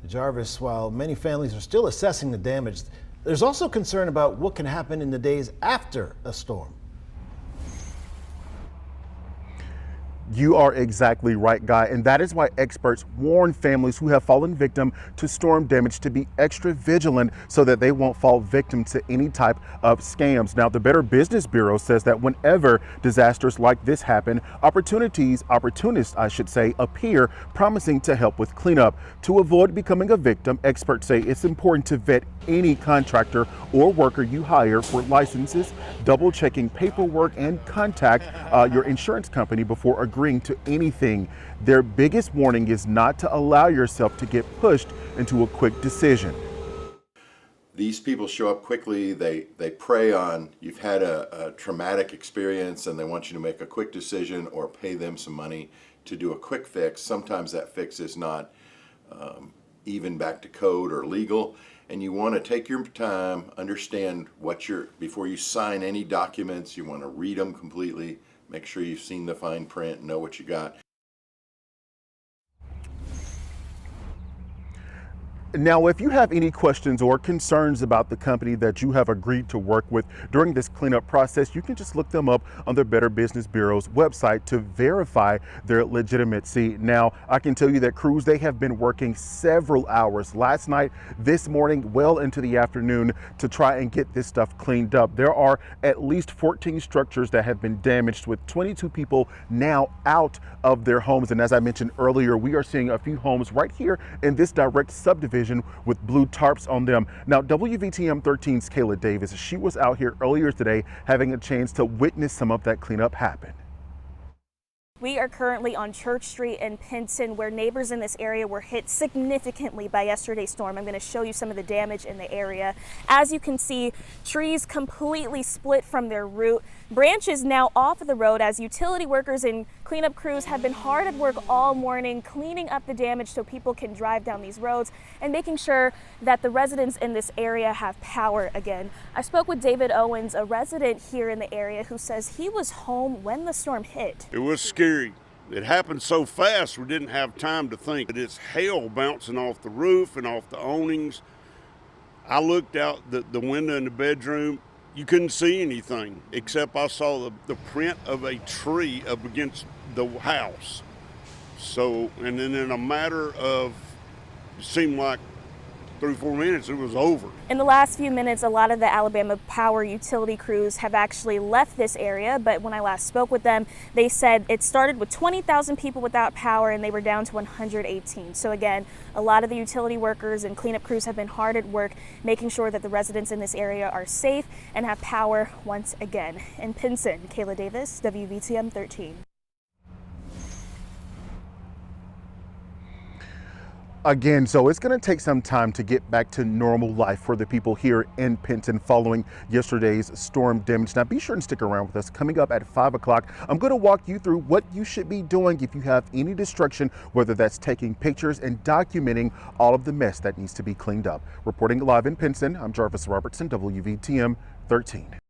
Jarvis, while many families are still assessing the damage, there's also concern about what can happen in the days after a storm. You are exactly right, Guy, and that is why experts warn families who have fallen victim to storm damage to be extra vigilant so that they won't fall victim to any type of scams. Now, the Better Business Bureau says that whenever disasters like this happen, opportunists, I should say, appear promising to help with cleanup. To avoid becoming a victim, experts say it's important to vet any contractor or worker you hire for licenses, double checking paperwork, and contact your insurance company before agreeing to anything. Their biggest warning is not to allow yourself to get pushed into a quick decision. These people show up quickly, they prey on, you've had a traumatic experience and they want you to make a quick decision or pay them some money to do a quick fix. Sometimes that fix is not even back to code or legal, and you want to take your time, understand before you sign any documents, you want to read them completely, make sure you've seen the fine print, know what you got. Now, if you have any questions or concerns about the company that you have agreed to work with during this cleanup process, you can just look them up on the Better Business Bureau's website to verify their legitimacy. Now, I can tell you that crews, they have been working several hours last night, this morning, well into the afternoon to try and get this stuff cleaned up. There are at least 14 structures that have been damaged, with 22 people now out of their homes. And as I mentioned earlier, we are seeing a few homes right here in this direct subdivision with blue tarps on them. Now, WVTM 13's Kayla Davis, she was out here earlier today having a chance to witness some of that cleanup happen. We are currently on Church Street in Pinson, where neighbors in this area were hit significantly by yesterday's storm. I'm going to show you some of the damage in the area. As you can see, trees completely split from their root. Branches now off of the road as utility workers and cleanup crews have been hard at work all morning cleaning up the damage so people can drive down these roads and making sure that the residents in this area have power again. I spoke with David Owens, a resident here in the area, who says he was home when the storm hit. It was scary. It happened so fast we didn't have time to think. It's hail bouncing off the roof and off the awnings. I looked out the window in the bedroom. You couldn't see anything except I saw the print of a tree up against the house. So, and then in a matter of, it seemed like 3 or 4 minutes, it was over. In the last few minutes, a lot of the Alabama Power utility crews have actually left this area, but when I last spoke with them, they said it started with 20,000 people without power and they were down to 118. So again, a lot of the utility workers and cleanup crews have been hard at work making sure that the residents in this area are safe and have power once again. In Pinson, Kayla Davis, WVTM 13. Again, so it's going to take some time to get back to normal life for the people here in Pinson following yesterday's storm damage. Now, be sure and stick around with us. Coming up at 5 o'clock, I'm going to walk you through what you should be doing if you have any destruction, whether that's taking pictures and documenting all of the mess that needs to be cleaned up. Reporting live in Pinson, I'm Jarvis Robertson, WVTM 13.